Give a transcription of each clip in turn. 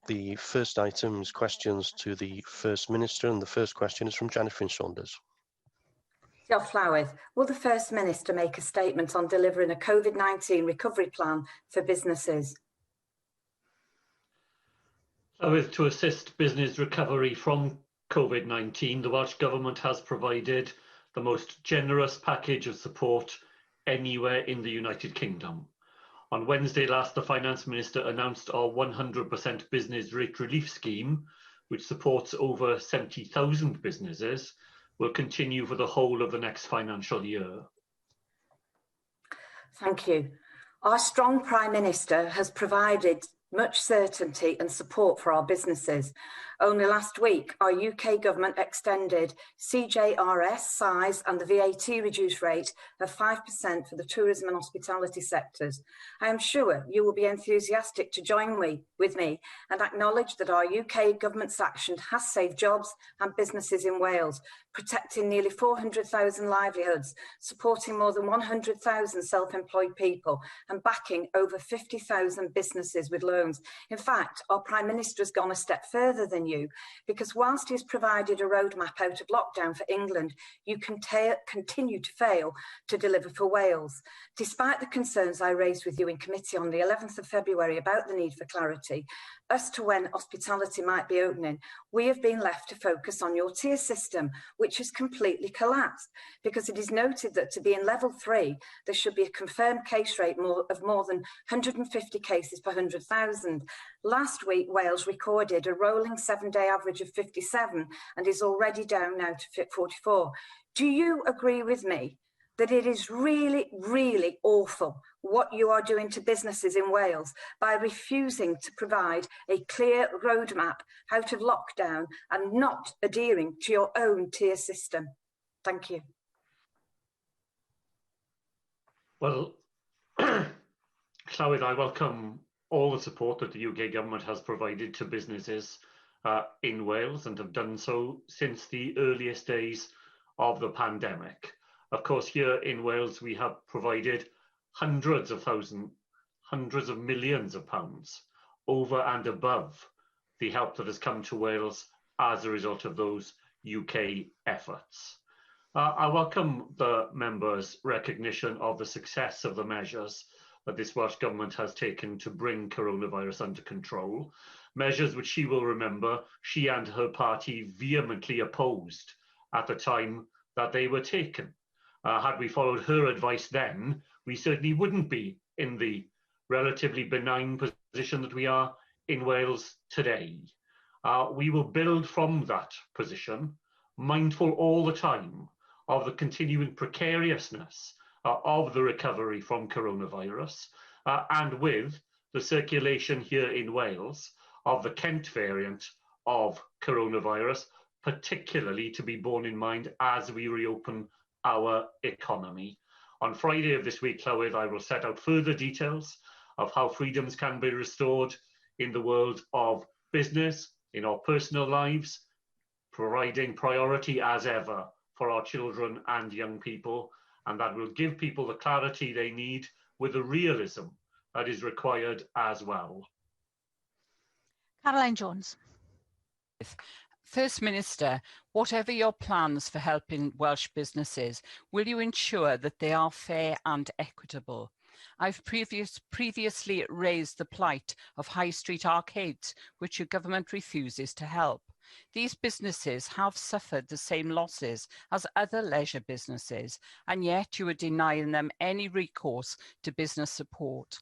The first item is questions to the First Minister, and the first question is from Jennifer Saunders. Diolch Llywyd. Will the First Minister make a statement on delivering a COVID-19 recovery plan for businesses? To assist business recovery from COVID-19, the Welsh Government has provided the most generous package of support anywhere in the United Kingdom. On Wednesday last, the Finance Minister announced our 100% business rate relief scheme, which supports over 70,000 businesses, will continue for the whole of the next financial year. Thank you. Our strong Prime Minister has provided much certainty and support for our businesses. Only last week, our UK Government extended CJRS size and the VAT reduced rate of 5% for the tourism and hospitality sectors. I am sure you will be enthusiastic to join with me and acknowledge that our UK Government's action has saved jobs and businesses in Wales, protecting nearly 400,000 livelihoods, supporting more than 100,000 self-employed people and backing over 50,000 businesses with loans. In fact, our Prime Minister has gone a step further than you, because whilst he has provided a roadmap out of lockdown for England, you continue to fail to deliver for Wales. Despite the concerns I raised with you in committee on the 11th of February about the need for clarity as to when hospitality might be opening, we have been left to focus on your tier system, which has completely collapsed, because it is noted that to be in level 3, there should be a confirmed case rate of more than 150 cases per 100,000. Last week, Wales recorded a rolling 7-day average of 57 and is already down now to 44. Do you agree with me that it is really, really awful what you are doing to businesses in Wales by refusing to provide a clear roadmap out of lockdown and not adhering to your own tier system? Thank you. Well, Llywyd, I welcome all the support that the UK Government has provided to businesses in Wales, and have done so since the earliest days of the pandemic. Of course, here in Wales, we have provided hundreds of millions of pounds over and above the help that has come to Wales as a result of those UK efforts. I welcome the members' recognition of the success of the measures that this Welsh Government has taken to bring coronavirus under control, measures which she will remember she and her party vehemently opposed at the time that they were taken. Had we followed her advice then, we certainly wouldn't be in the relatively benign position that we are in Wales today. We will build from that position, mindful all the time of the continuing precariousness of the recovery from coronavirus, and with the circulation here in Wales of the Kent variant of coronavirus, particularly to be borne in mind as we reopen our economy. On Friday of this week, Llywyd, I will set out further details of how freedoms can be restored in the world of business, in our personal lives, providing priority as ever for our children and young people, and that will give people the clarity they need with the realism that is required as well. Caroline Jones. First Minister, whatever your plans for helping Welsh businesses, will you ensure that they are fair and equitable? I've previously raised the plight of high street arcades, which your government refuses to help. These businesses have suffered the same losses as other leisure businesses, and yet you are denying them any recourse to business support.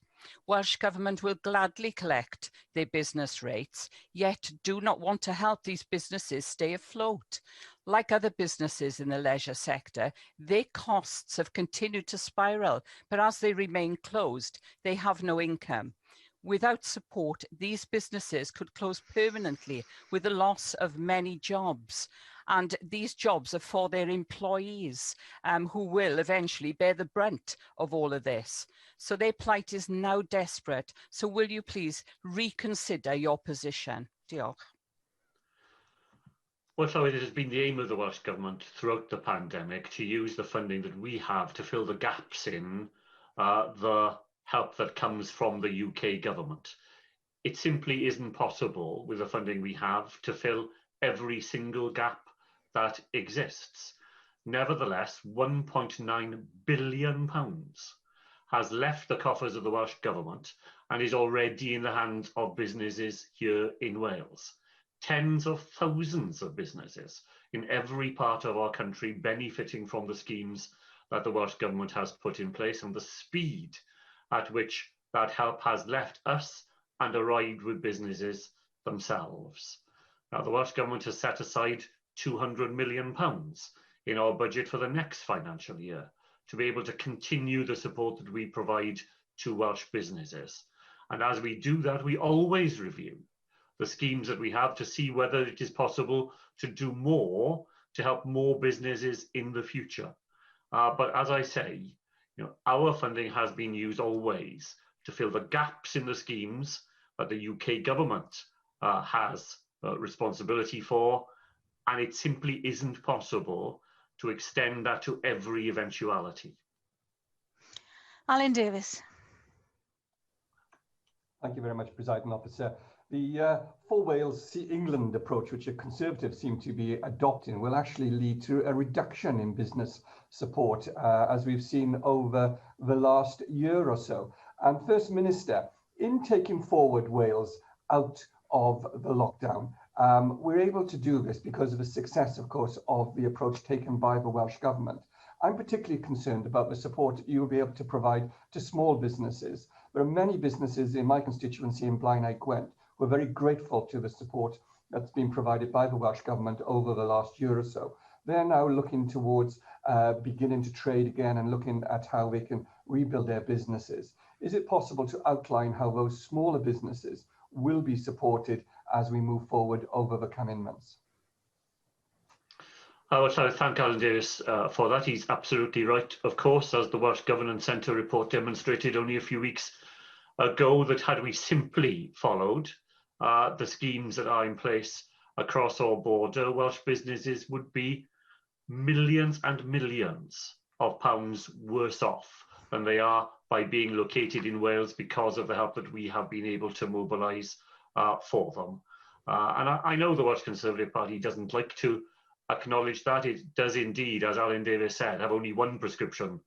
Welsh Government will gladly collect their business rates, yet do not want to help these businesses stay afloat. Like other businesses in the leisure sector, their costs have continued to spiral, but as they remain closed, they have no income. Without support, these businesses could close permanently with the loss of many jobs. And these jobs are for their employees who will eventually bear the brunt of all of this. So their plight is now desperate. So will you please reconsider your position? Diolch. Well, Llywyd, it has been the aim of the Welsh Government throughout the pandemic to use the funding that we have to fill the gaps in the help that comes from the UK Government. it simply isn't possible with the funding we have to fill every single gap that exists. Nevertheless, £1.9 billion has left the coffers of the Welsh Government and is already in the hands of businesses here in Wales. Tens of thousands of businesses in every part of our country benefiting from the schemes that the Welsh Government has put in place, and the speed at which that help has left us and arrived with businesses themselves. Now, the Welsh Government has set aside £200 million in our budget for the next financial year to be able to continue the support that we provide to Welsh businesses. And as we do that, we always review the schemes that we have to see whether it is possible to do more to help more businesses in the future. But as I say, our funding has been used always to fill the gaps in the schemes that the UK government has responsibility for, and it simply isn't possible to extend that to every eventuality. Alan Davies. Thank you very much, Presiding Officer. The For Wales See England approach, which the Conservatives seem to be adopting, will actually lead to a reduction in business support, as we've seen over the last year or so. And First Minister, in taking forward Wales out of the lockdown, we're able to do this because of the success, of course, of the approach taken by the Welsh Government. I'm particularly concerned about the support you'll be able to provide to small businesses. There are many businesses in my constituency in Blaenau Gwent who are very grateful to the support that's been provided by the Welsh Government over the last year or so. They're now looking towards beginning to trade again and looking at how they can rebuild their businesses. Is it possible to outline how those smaller businesses will be supported as we move forward over the coming months? I would like to thank Alan Davies for that. He's absolutely right. Of course, as the Welsh Governance Centre report demonstrated only a few weeks ago, that had we simply followed the schemes that are in place across our border, Welsh businesses would be millions and millions of pounds worse off than they are by being located in Wales because of the help that we have been able to mobilise for them. And I know the Welsh Conservative Party doesn't like to acknowledge that. It does indeed, as Alan Davies said, have only one prescription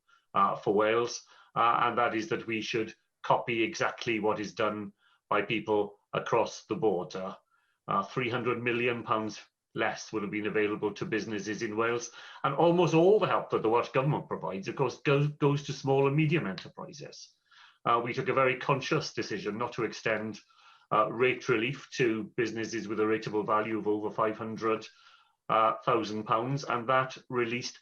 for Wales, and that is that we should copy exactly what is done by people across the border. £300 million less would have been available to businesses in Wales, and almost all the help that the Welsh Government provides, of course, goes to small and medium enterprises. We took a very conscious decision not to extend rate relief to businesses with a rateable value of over £500,000, and that released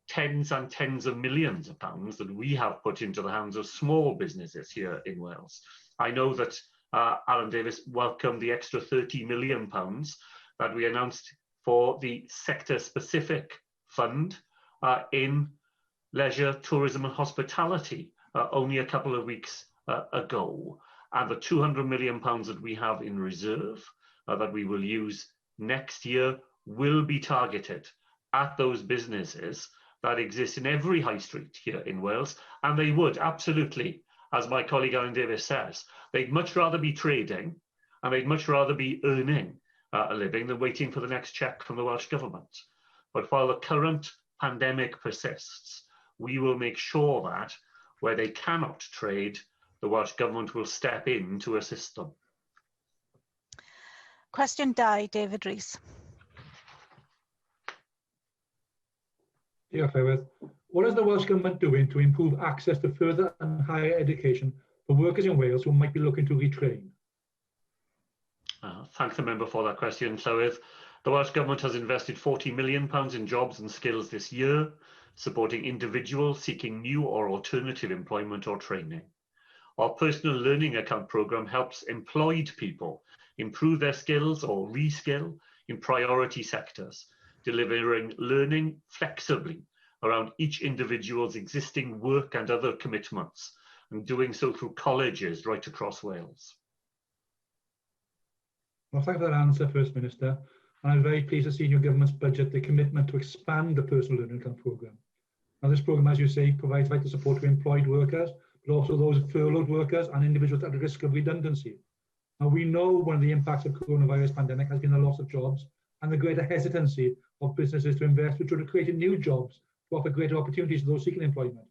tens and tens of millions of pounds that we have put into the hands of small businesses here in Wales. I know that Alan Davies welcomed the extra £30 million that we announced for the sector-specific fund in leisure, tourism and hospitality only a couple of weeks ago. And the £200 million that we have in reserve that we will use next year will be targeted at those businesses that exist in every high street here in Wales. And they would absolutely, as my colleague Alan Davies says, they'd much rather be trading and they'd much rather be earning a living than waiting for the next cheque from the Welsh Government. But while the current pandemic persists, we will make sure that where they cannot trade, the Welsh Government will step in to assist them. Question 2, David Rees. Diolch, Llywydd. What is the Welsh Government doing to improve access to further and higher education for workers in Wales who might be looking to retrain? Thank the member for that question, Llywydd. The Welsh Government has invested £40 million in jobs and skills this year, supporting individuals seeking new or alternative employment or training. Our personal learning account programme helps employed people improve their skills or reskill in priority sectors, delivering learning flexibly around each individual's existing work and other commitments, and doing so through colleges right across Wales. Well, thank you for that answer, First Minister. And I'm very pleased to see in your government's budget the commitment to expand the personal learning account programme. Now, this programme, as you say, provides vital support to employed workers, but also those furloughed workers and individuals at risk of redundancy. And we know one of the impacts of coronavirus pandemic has been the loss of jobs and the greater hesitancy of businesses to invest, which would create new jobs to offer greater opportunities to those seeking employment.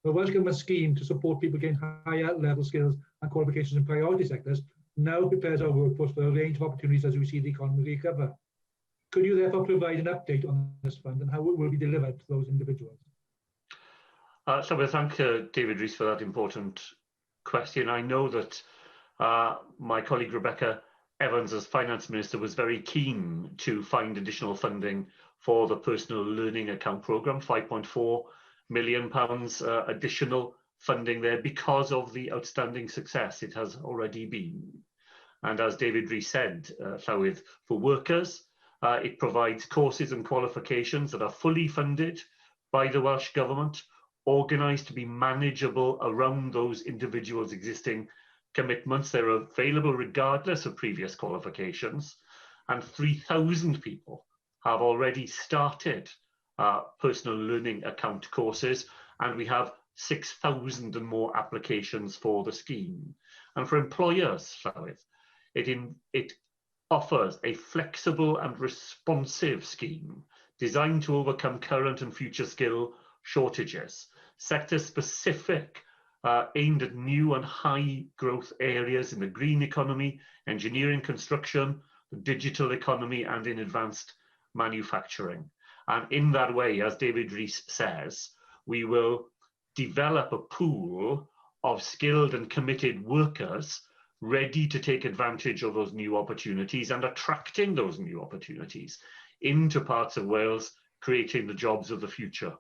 The Welsh Government scheme to support people gain higher level skills and qualifications in priority sectors now prepares our workforce for a range of opportunities as we see the economy recover. Could you therefore provide an update on this fund and how it will be delivered to those individuals? So I thank David Rees for that important question. I know that my colleague Rebecca Evans, as Finance Minister, was very keen to find additional funding for the personal learning account programme, £5.4 million additional funding there because of the outstanding success it has already been. And as David Rees said, Llywydd, for workers, it provides courses and qualifications that are fully funded by the Welsh Government, organised to be manageable around those individuals' existing commitments. They're available regardless of previous qualifications, and 3,000 people have already started personal learning account courses, and we have 6,000 and more applications for the scheme. And for employers, it offers a flexible and responsive scheme designed to overcome current and future skill shortages, sector-specific, aimed at new and high growth areas in the green economy, engineering, construction, the digital economy, and in advanced manufacturing. And in that way, as David Rees says, we will develop a pool of skilled and committed workers ready to take advantage of those new opportunities and attracting those new opportunities into parts of Wales, creating the jobs of the future.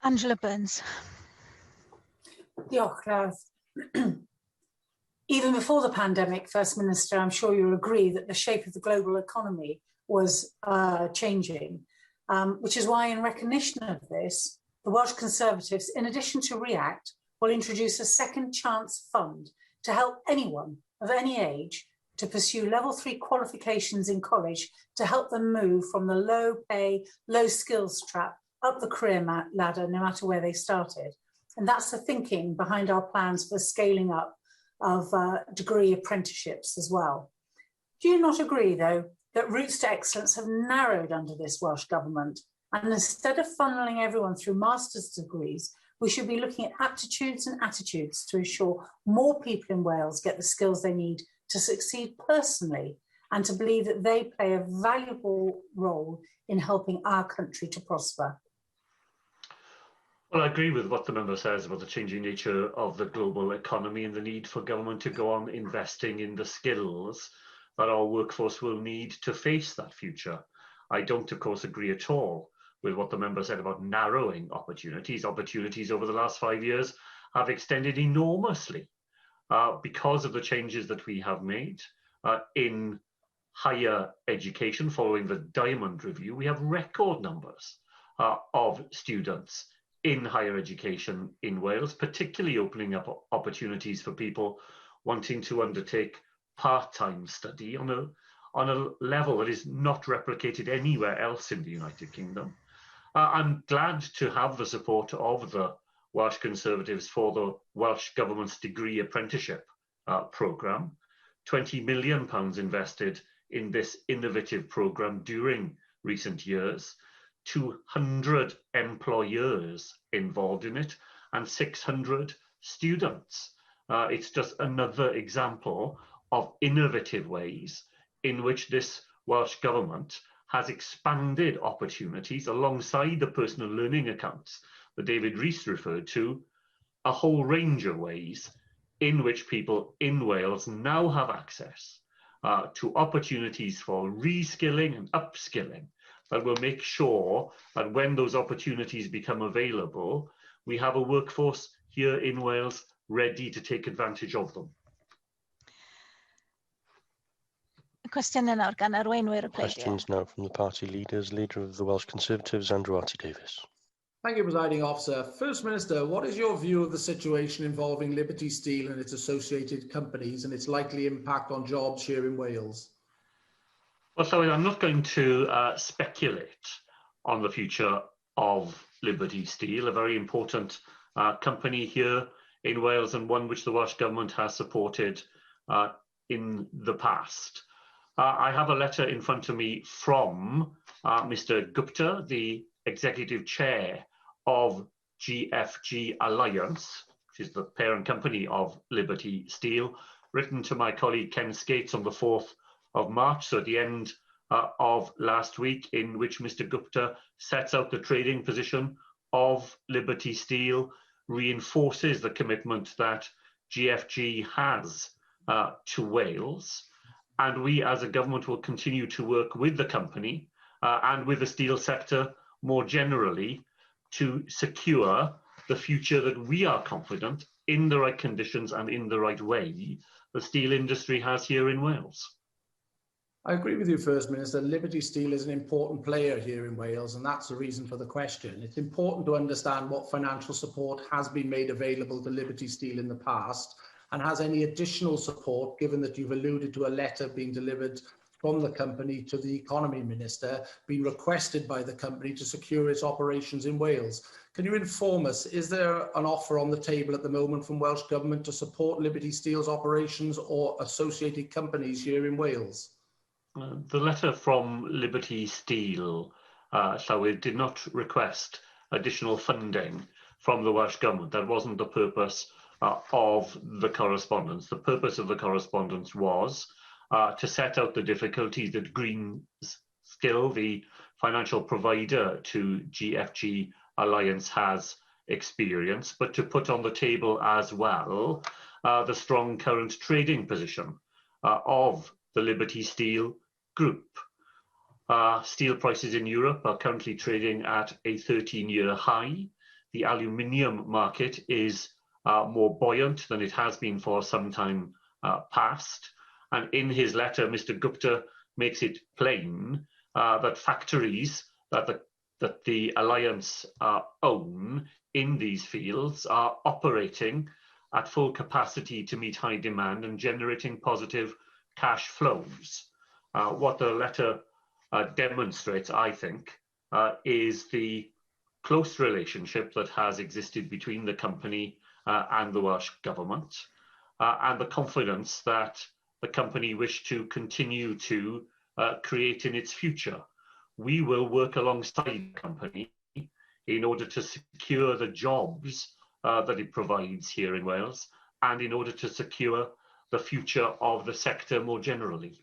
Angela Burns. Diolch, Gareth. Even before the pandemic, First Minister, I'm sure you'll agree that the shape of the global economy was changing, which is why in recognition of this, the Welsh Conservatives, in addition to REACT, will introduce a second chance fund to help anyone of any age to pursue level 3 qualifications in college to help them move from the low pay, low skills trap up the career ladder, no matter where they started. And that's the thinking behind our plans for scaling up of degree apprenticeships as well. Do you not agree, though, that routes to excellence have narrowed under this Welsh Government? And instead of funneling everyone through master's degrees, we should be looking at aptitudes and attitudes to ensure more people in Wales get the skills they need to succeed personally and to believe that they play a valuable role in helping our country to prosper. Well, I agree with what the member says about the changing nature of the global economy and the need for government to go on investing in the skills that our workforce will need to face that future. I don't, of course, agree at all with what the member said about narrowing opportunities. Opportunities over the last 5 years have extended enormously because of the changes that we have made in higher education following the Diamond Review. We have record numbers of students in higher education in Wales, particularly opening up opportunities for people wanting to undertake part-time study on a level that is not replicated anywhere else in the United Kingdom. I'm glad to have the support of the Welsh Conservatives for the Welsh Government's degree apprenticeship programme. £20 million invested in this innovative programme during recent years, 200 employers involved in it, and 600 students. It's just another example of innovative ways in which this Welsh Government has expanded opportunities alongside the personal learning accounts that David Rees referred to, a whole range of ways in which people in Wales now have access to opportunities for reskilling and upskilling that will make sure that when those opportunities become available, we have a workforce here in Wales ready to take advantage of them. Cwestiynau nawr gan arweinwyr y pleidiau. Questions now from the party leaders. Leader of the Welsh Conservatives, Andrew Davies. Thank you, Presiding Officer. First Minister, what is your view of the situation involving Liberty Steel and its associated companies and its likely impact on jobs here in Wales? Well, so I'm not going to speculate on the future of Liberty Steel, a very important company here in Wales and one which the Welsh Government has supported in the past. I have a letter in front of me from Mr. Gupta, the Executive Chair of GFG Alliance, which is the parent company of Liberty Steel, written to my colleague Ken Skates on the 4th of March, so at the end of last week, in which Mr. Gupta sets out the trading position of Liberty Steel, reinforces the commitment that GFG has to Wales, and we as a government will continue to work with the company and with the steel sector more generally to secure the future that we are confident, in the right conditions and in the right way, the steel industry has here in Wales. I agree with you, First Minister. Liberty Steel is an important player here in Wales, and that's the reason for the question. It's important to understand what financial support has been made available to Liberty Steel in the past, and has any additional support, given that you've alluded to a letter being delivered from the company to the Economy Minister, being requested by the company to secure its operations in Wales. Can you inform us, is there an offer on the table at the moment from Welsh Government to support Liberty Steel's operations or associated companies here in Wales? The letter from Liberty Steel, Llywyd, did not request additional funding from the Welsh Government. That wasn't the purpose of the correspondence. The purpose of the correspondence was to set out the difficulties that Greenskill, the financial provider to GFG Alliance, has experienced, but to put on the table as well the strong current trading position of the Liberty Steel Group. Steel prices in Europe are currently trading at a 13-year high. The aluminium market is more buoyant than it has been for some time past. And in his letter, Mr. Gupta makes it plain that factories that the Alliance own in these fields are operating at full capacity to meet high demand and generating positive cash flows. What the letter demonstrates, I think, is the close relationship that has existed between the company and the Welsh Government, and the confidence that the company wished to continue to create in its future. We will work alongside the company in order to secure the jobs that it provides here in Wales, and in order to secure the future of the sector more generally.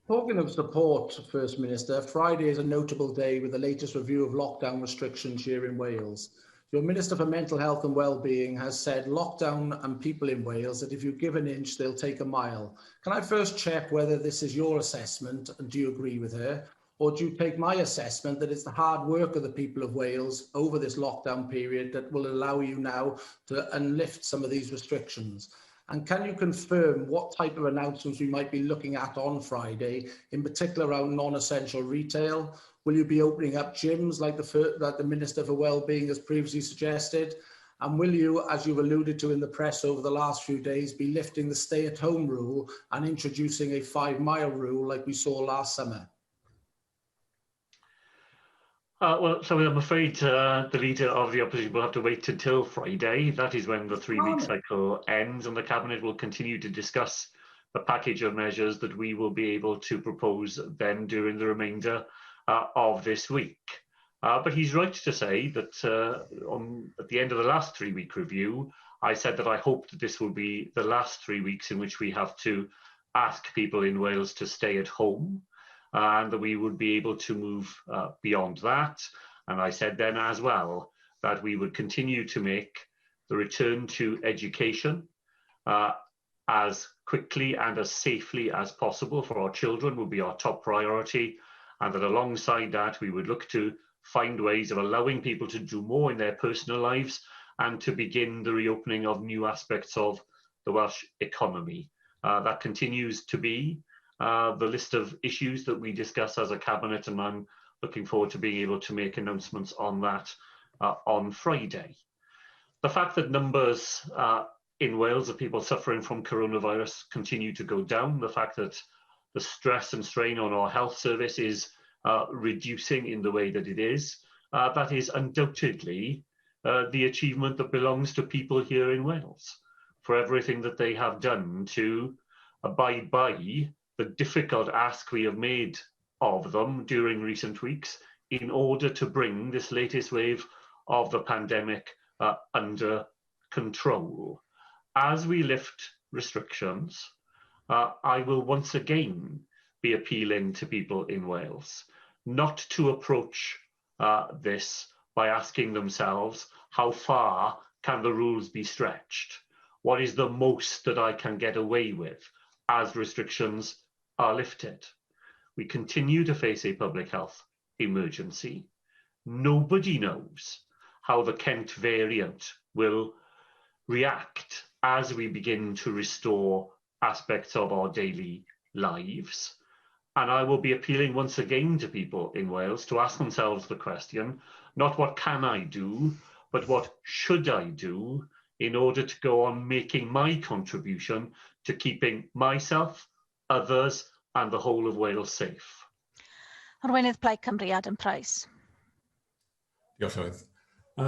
Talking of support, First Minister, Friday is a notable day with the latest review of lockdown restrictions here in Wales. Your Minister for Mental Health and Wellbeing has said lockdown and people in Wales that if you give an inch, they'll take a mile. Can I first check whether this is your assessment, and do you agree with her? Or do you take my assessment that it's the hard work of the people of Wales over this lockdown period that will allow you now to unlift some of these restrictions? And can you confirm what type of announcements we might be looking at on Friday, in particular around non-essential retail? Will you be opening up gyms like the Minister for Wellbeing has previously suggested? And will you, as you've alluded to in the press over the last few days, be lifting the stay-at-home rule and introducing a 5-mile rule like we saw last summer? Well, so I'm afraid the leader of the opposition will have to wait until Friday. That is when the 3-week cycle ends, and the Cabinet will continue to discuss the package of measures that we will be able to propose then during the remainder of this week. But he's right to say that at the end of the last 3-week review, I said that I hope that this will be the last 3 weeks in which we have to ask people in Wales to stay at home, and that we would be able to move beyond that. And I said then as well that we would continue to make the return to education as quickly and as safely as possible for our children would be our top priority, and that alongside that we would look to find ways of allowing people to do more in their personal lives and to begin the reopening of new aspects of the Welsh economy. That continues to be the list of issues that we discuss as a Cabinet, and I'm looking forward to being able to make announcements on that on Friday. The fact that numbers in Wales of people suffering from coronavirus continue to go down, the fact that the stress and strain on our health service is reducing in the way that it is, that is undoubtedly the achievement that belongs to people here in Wales for everything that they have done to abide by the difficult ask we have made of them during recent weeks in order to bring this latest wave of the pandemic under control. As we lift restrictions, I will once again be appealing to people in Wales not to approach this by asking themselves, how far can the rules be stretched? What is the most that I can get away with as restrictions are lifted? We continue to face a public health emergency. Nobody knows how the Kent variant will react as we begin to restore aspects of our daily lives. And I will be appealing once again to people in Wales to ask themselves the question, not what can I do, but what should I do in order to go on making my contribution to keeping myself, others, and the whole of Wales safe. Arweinydd Plaid Cymru, Adam Price. Diolch,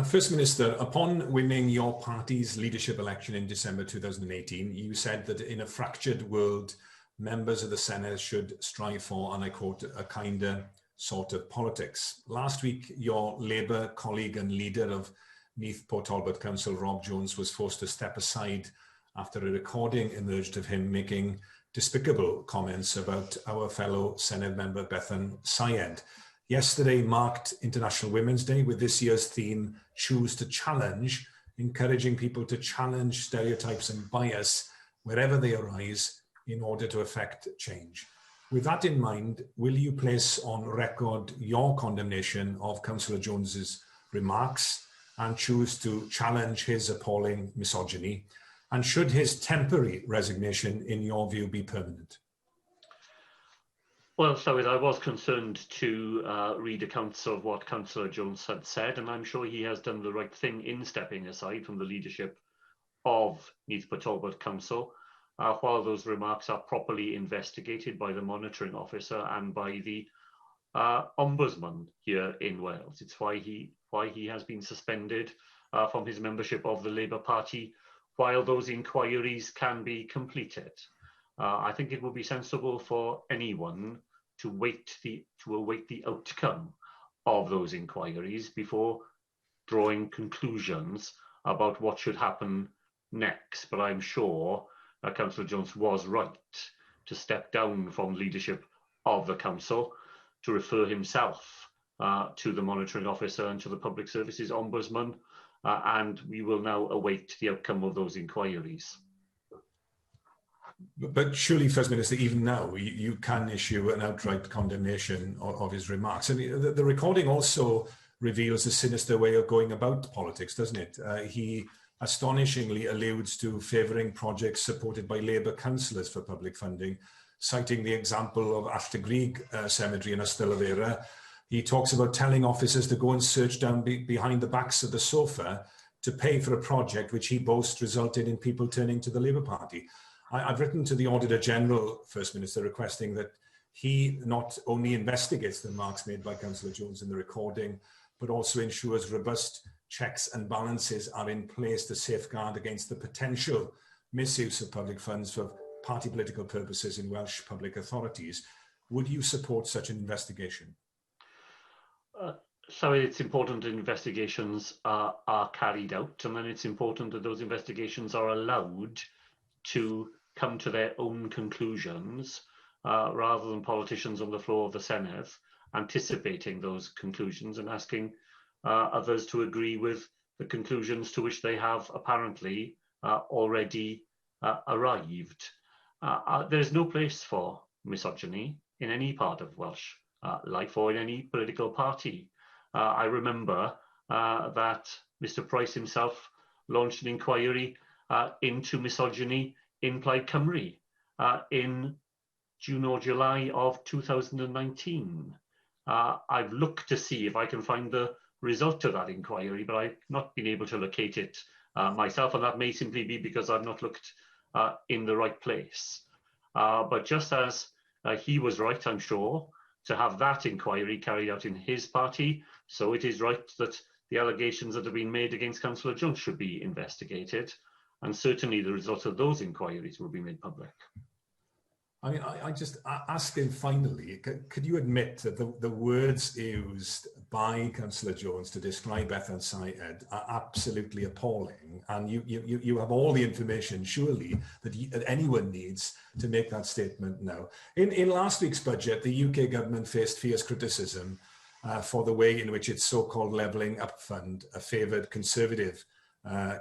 First Minister, upon winning your party's leadership election in December 2018, you said that in a fractured world, members of the Senedd should strive for, and I quote, a kinder sort of politics. Last week, your Labour colleague and leader of Newport Talbot Council, Rob Jones, was forced to step aside after a recording emerged of him making despicable comments about our fellow Senedd member Bethan Syed. Yesterday marked International Women's Day with this year's theme, Choose to Challenge, encouraging people to challenge stereotypes and bias wherever they arise in order to effect change. With that in mind, will you place on record your condemnation of Councillor Jones's remarks and choose to challenge his appalling misogyny? And should his temporary resignation, in your view, be permanent? Well, Llywydd, I was concerned to read accounts of what Councillor Jones had said, and I'm sure he has done the right thing in stepping aside from the leadership of Newport Talbot Council, while those remarks are properly investigated by the monitoring officer and by the ombudsman here in Wales. It's why he has been suspended from his membership of the Labour Party while those inquiries can be completed. I think it would be sensible for anyone to await the outcome of those inquiries before drawing conclusions about what should happen next. But I'm sure Councillor Jones was right to step down from leadership of the council, to refer himself to the monitoring officer and to the Public Services Ombudsman, and we will now await the outcome of those inquiries. But surely, First Minister, even now, you can issue an outright condemnation of his remarks. I mean, the recording also reveals a sinister way of going about politics, doesn't it? He astonishingly alludes to favouring projects supported by Labour councillors for public funding, citing the example of Alltagrig Cemetery in Ystalyfera. He talks about telling officers to go and search down behind the backs of the sofa to pay for a project which he boasts resulted in people turning to the Labour Party. I've written to the Auditor General, First Minister, requesting that he not only investigates the remarks made by Councillor Jones in the recording, but also ensures robust checks and balances are in place to safeguard against the potential misuse of public funds for party political purposes in Welsh public authorities. Would you support such an investigation? So it's important that investigations are carried out, and then it's important that those investigations are allowed to come to their own conclusions rather than politicians on the floor of the Senedd anticipating those conclusions and asking others to agree with the conclusions to which they have apparently already arrived. There's no place for misogyny in any part of Welsh life or in any political party. I remember that Mr. Price himself launched an inquiry into misogyny in Plaid Cymru in June or July of 2019. I've looked to see if I can find the result of that inquiry, but I've not been able to locate it myself, and that may simply be because I've not looked in the right place. But just as he was right, I'm sure, to have that inquiry carried out in his party, so it is right that the allegations that have been made against Councillor Jones should be investigated, and certainly the result of those inquiries will be made public. I mean, I just ask him finally, could you admit that the words used by Councillor Jones to describe Bethan Syed are absolutely appalling, and you have all the information, surely, that anyone needs to make that statement now. In last week's budget, the UK government faced fierce criticism for the way in which its so-called levelling up fund favoured Conservative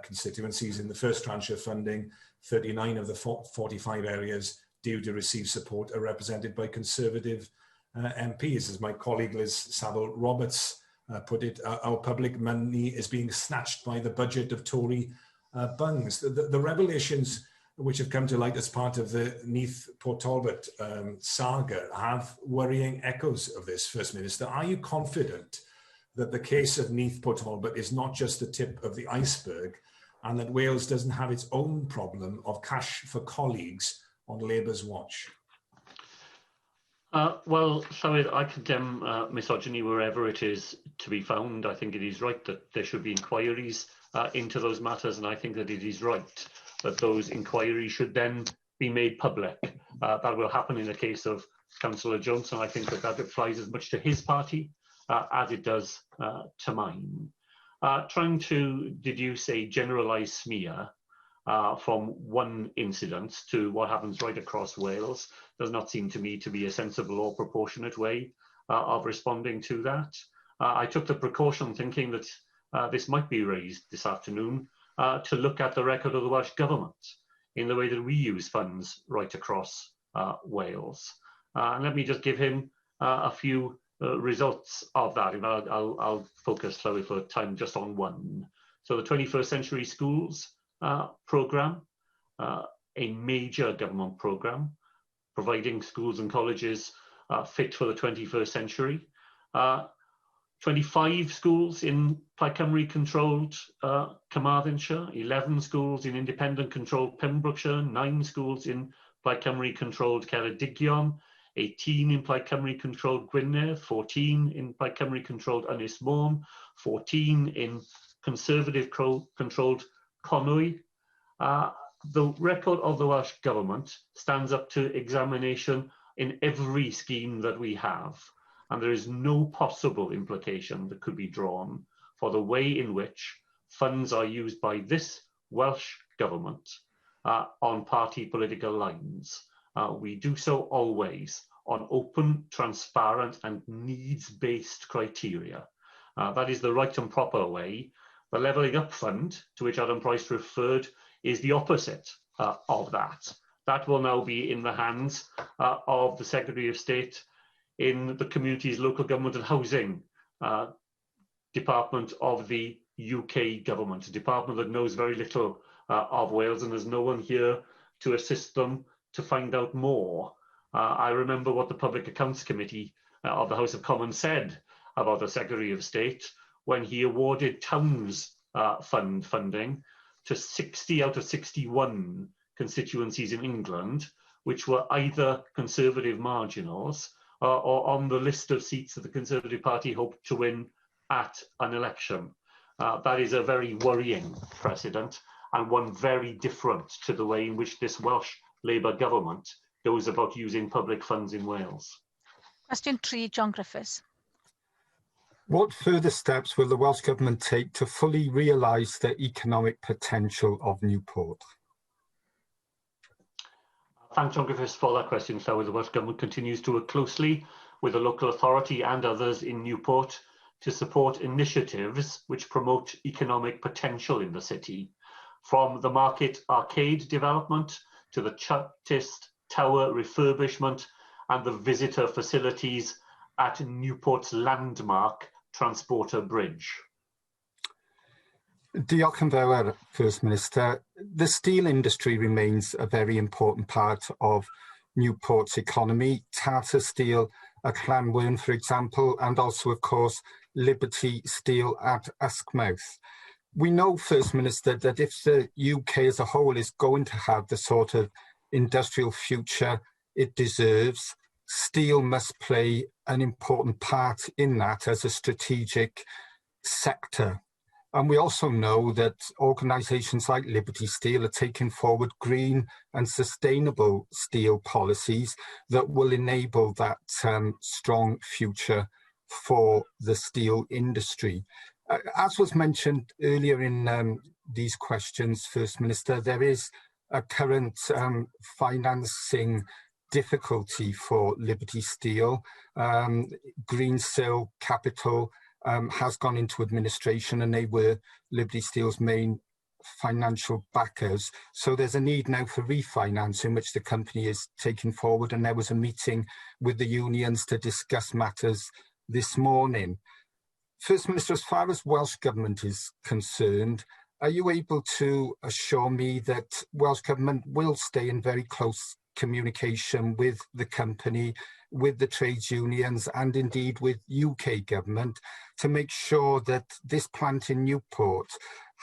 constituencies. In the first tranche of funding, 39 of the 45 areas due to receive support are represented by Conservative MPs. As my colleague Liz Saville-Roberts put it, our public money is being snatched by the budget of Tory bungs. The revelations which have come to light as part of the Neath Port Talbot saga have worrying echoes of this, First Minister. Are you confident that the case of Neath Port Talbot is not just the tip of the iceberg, and that Wales doesn't have its own problem of cash for colleagues on Labour's watch? Well, Llywyd, I condemn misogyny wherever it is to be found. I think it is right that there should be inquiries into those matters, and I think that it is right that those inquiries should then be made public. That will happen in the case of Councillor Jones, and I think that applies as much to his party as it does to mine. Trying to deduce a generalised smear from one incident to what happens right across Wales does not seem to me to be a sensible or proportionate way of responding to that. I took the precaution, thinking that this might be raised this afternoon, to look at the record of the Welsh Government in the way that we use funds right across Wales. And let me just give him a few results of that. I'll focus slowly for time just on one. So the 21st Century Schools programme, a major government programme, providing schools and colleges fit for the 21st century. 25 schools in Plaid Cymru controlled Carmarthenshire, 11 schools in independent controlled Pembrokeshire, 9 schools in Plaid Cymru controlled Ceredigion, 18 in Plaid Cymru controlled Gwynedd, 14 in Plaid Cymru controlled Ynys Môn, 14 in Conservative controlled Conwy. The record of the Welsh Government stands up to examination in every scheme that we have, and there is no possible implication that could be drawn for the way in which funds are used by this Welsh Government on party political lines. We do so always on open, transparent and needs-based criteria. That is the right and proper way. The Levelling Up Fund, to which Adam Price referred, is the opposite of that. That will now be in the hands of the Secretary of State in the Communities, Local Government and Housing Department of the UK Government, a department that knows very little of Wales, and there's no one here to assist them to find out more. I remember what the Public Accounts Committee of the House of Commons said about the Secretary of State when he awarded Towns funding to 60 out of 61 constituencies in England, which were either Conservative marginals or on the list of seats that the Conservative Party hoped to win at an election. That is a very worrying precedent, and one very different to the way in which this Welsh Labour government goes about using public funds in Wales. Question 3, John Griffiths. What further steps will the Welsh Government take to fully realise the economic potential of Newport? Thanks, John Griffiths, for that question. So the Welsh Government continues to work closely with the local authority and others in Newport to support initiatives which promote economic potential in the city, from the Market Arcade development to the Chartist Tower refurbishment and the visitor facilities at Newport's landmark Transporter Bridge. Diolch yn fawr, First Minister. The steel industry remains a very important part of Newport's economy. Tata Steel at Llanwern, for example, and also, of course, Liberty Steel at Uskmouth. We know, First Minister, that if the UK as a whole is going to have the sort of industrial future it deserves, steel must play an important part in that as a strategic sector. And we also know that organisations like Liberty Steel are taking forward green and sustainable steel policies that will enable that strong future for the steel industry. As was mentioned earlier in these questions, First Minister, there is a current financing difficulty for Liberty Steel. Greensill Capital has gone into administration, and they were Liberty Steel's main financial backers. So there's a need now for refinancing, which the company is taking forward. And there was a meeting with the unions to discuss matters this morning. First Minister, as far as Welsh Government is concerned, are you able to assure me that Welsh Government will stay in very close communication with the company, with the trades unions, and indeed with UK Government to make sure that this plant in Newport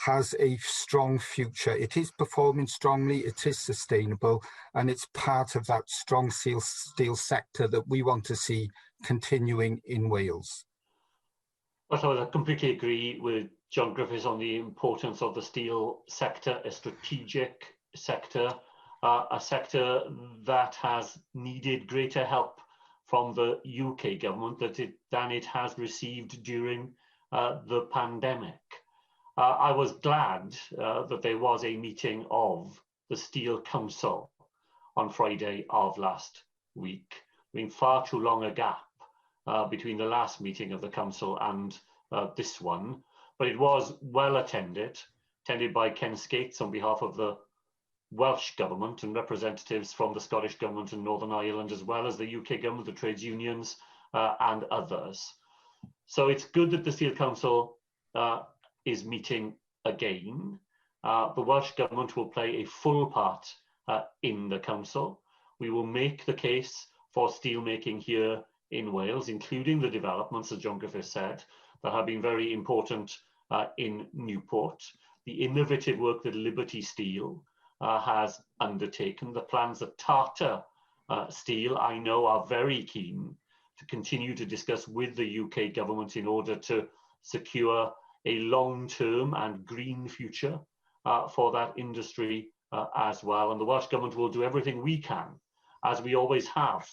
has a strong future? It is performing strongly, it is sustainable, and it's part of that strong steel sector that we want to see continuing in Wales. Well, I completely agree with John Griffiths on the importance of the steel sector, a strategic sector, a sector that has needed greater help from the UK government than it has received during the pandemic. I was glad that there was a meeting of the Steel Council on Friday of last week. I mean, far too long a gap between the last meeting of the council and this one, but it was well attended by Ken Skates on behalf of the Welsh Government and representatives from the Scottish Government and Northern Ireland, as well as the UK Government, the trades unions and others. So it's good that the Steel Council is meeting again. The Welsh Government will play a full part in the council. We will make the case for steelmaking here in Wales, including the developments, as John Griffiths said, that have been very important in Newport. The innovative work that Liberty Steel has undertaken, the plans that Tata Steel, I know, are very keen to continue to discuss with the UK government in order to secure a long-term and green future for that industry as well. And the Welsh Government will do everything we can, as we always have,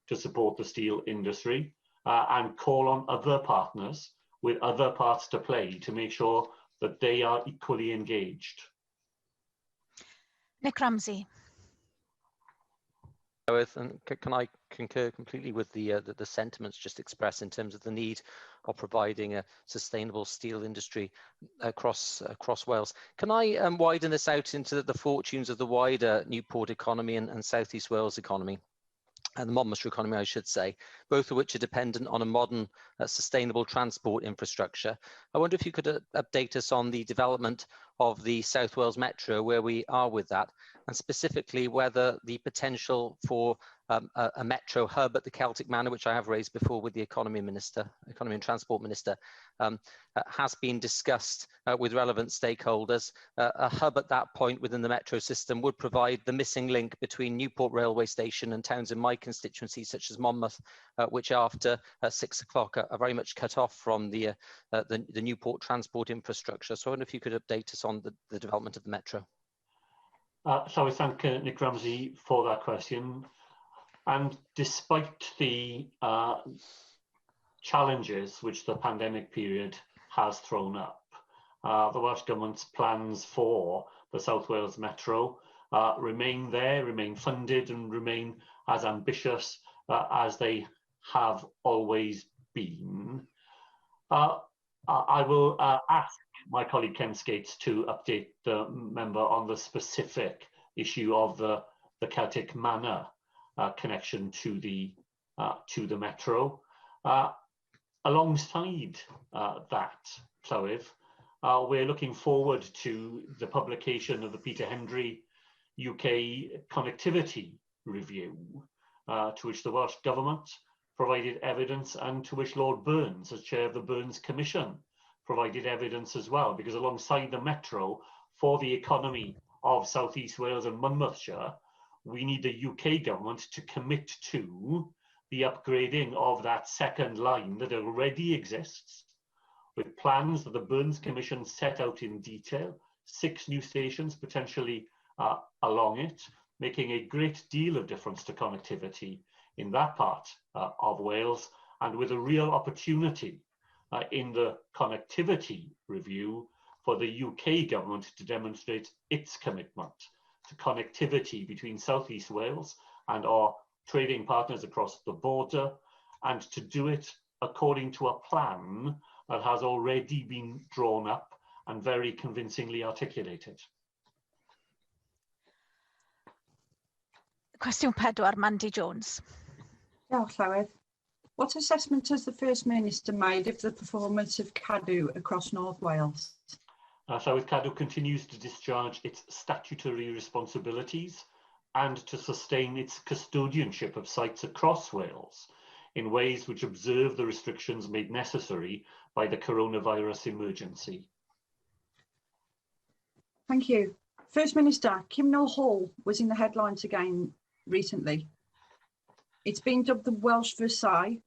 to support the steel industry and call on other partners with other parts to play to make sure that they are equally engaged. Nick Ramsey. And can I concur completely with the sentiments just expressed in terms of the need of providing a sustainable steel industry across Wales. Can I widen this out into the fortunes of the wider Newport economy and South East Wales economy? And the Monmouthshire economy, I should say, both of which are dependent on a modern, sustainable transport infrastructure. I wonder if you could update us on the development of the South Wales Metro, where we are with that, and specifically whether the potential for a metro hub at the Celtic Manor, which I have raised before with the Economy and Transport Minister, has been discussed with relevant stakeholders. A hub at that point within the metro system would provide the missing link between Newport railway station and towns in my constituency, such as Monmouth, which after 6 o'clock are very much cut off from the Newport transport infrastructure. So I wonder if you could update us on the development of the metro. So I thank Nick Ramsey for that question. And despite the challenges which the pandemic period has thrown up, the Welsh Government's plans for the South Wales Metro remain there, remain funded, and remain as ambitious as they have always been. I will ask my colleague Ken Skates to update the member on the specific issue of the Celtic Manor connection to the metro. Alongside that, Llywydd, we're looking forward to the publication of the Peter Hendry UK Connectivity Review, to which the Welsh Government provided evidence and to which Lord Burns, as chair of the Burns Commission, provided evidence as well, because alongside the metro, for the economy of South East Wales and Monmouthshire, we need the UK government to commit to the upgrading of that second line that already exists with plans that the Burns Commission set out in detail, 6 new stations potentially along it, making a great deal of difference to connectivity in that part of Wales, and with a real opportunity in the connectivity review for the UK government to demonstrate its commitment to connectivity between South East Wales and our trading partners across the border, and to do it according to a plan that has already been drawn up and very convincingly articulated. Cwestiwn 4, Mandy Jones. Diolch, Llywedd. What assessment has the First Minister made of the performance of Cadw across North Wales? Llywydd Cadw continues to discharge its statutory responsibilities and to sustain its custodianship of sites across Wales in ways which observe the restrictions made necessary by the coronavirus emergency. Thank you. First Minister, Kimnell Hall was in the headlines again recently. It's been dubbed the Welsh Versailles,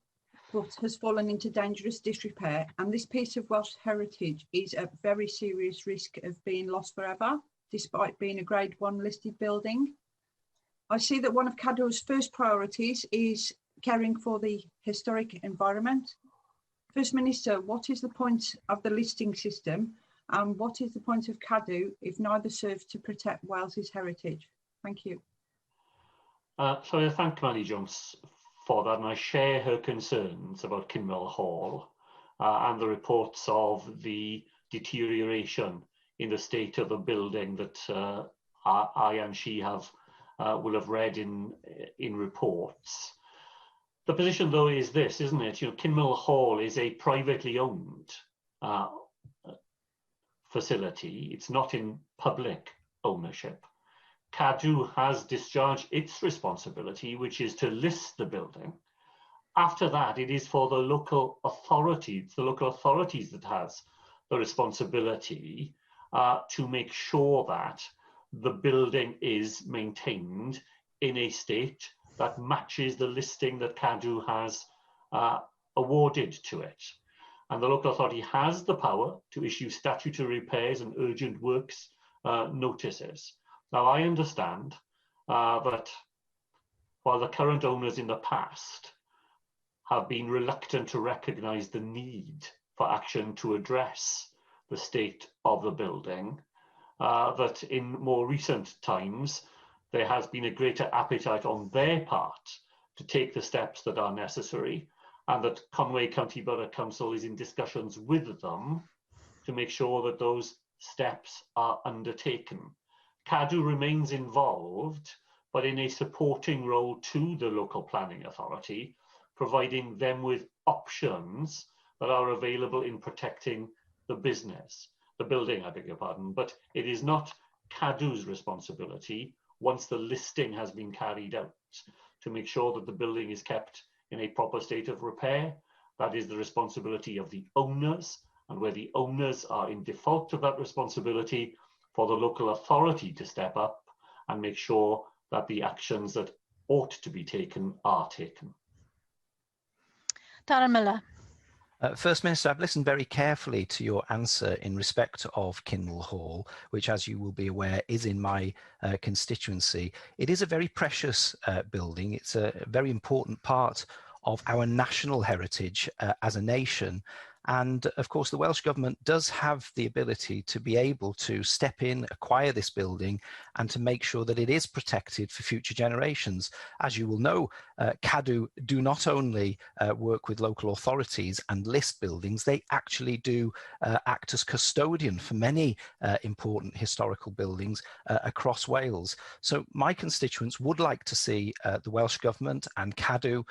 but has fallen into dangerous disrepair, and this piece of Welsh heritage is at very serious risk of being lost forever, despite being a Grade 1 listed building. I see that one of Cadw's first priorities is caring for the historic environment. First Minister, what is the point of the listing system, and what is the point of Cadw if neither serves to protect Wales's heritage? Thank you. So I thank Mandy Jones for that, and I share her concerns about Kinmel Hall and the reports of the deterioration in the state of the building that I and she will have read in reports. The position, though, is this, isn't it? You know, Kinmel Hall is a privately owned facility. It's not in public ownership. Cadw has discharged its responsibility, which is to list the building. After that, it is for the local authority. It's the local authorities that has the responsibility to make sure that the building is maintained in a state that matches the listing that Cadw has awarded to it. And the local authority has the power to issue statutory repairs and urgent works notices. Now, I understand that while the current owners in the past have been reluctant to recognise the need for action to address the state of the building, that in more recent times there has been a greater appetite on their part to take the steps that are necessary, and that Conway County Borough Council is in discussions with them to make sure that those steps are undertaken. Cadw remains involved, but in a supporting role to the local planning authority, providing them with options that are available in protecting the building, I beg your pardon, but it is not Cadw's responsibility, once the listing has been carried out, to make sure that the building is kept in a proper state of repair. That is the responsibility of the owners, and where the owners are in default of that responsibility, for the local authority to step up and make sure that the actions that ought to be taken are taken. Darren Miller. First Minister, I've listened very carefully to your answer in respect of Kinmel Hall, which, as you will be aware, is in my constituency. It is a very precious building. It's a very important part of our national heritage as a nation. And of course, the Welsh Government does have the ability to be able to step in, acquire this building, and to make sure that it is protected for future generations. As you will know, Cadw do not only work with local authorities and list buildings, they actually do act as custodian for many important historical buildings across Wales. So my constituents would like to see the Welsh Government and Cadw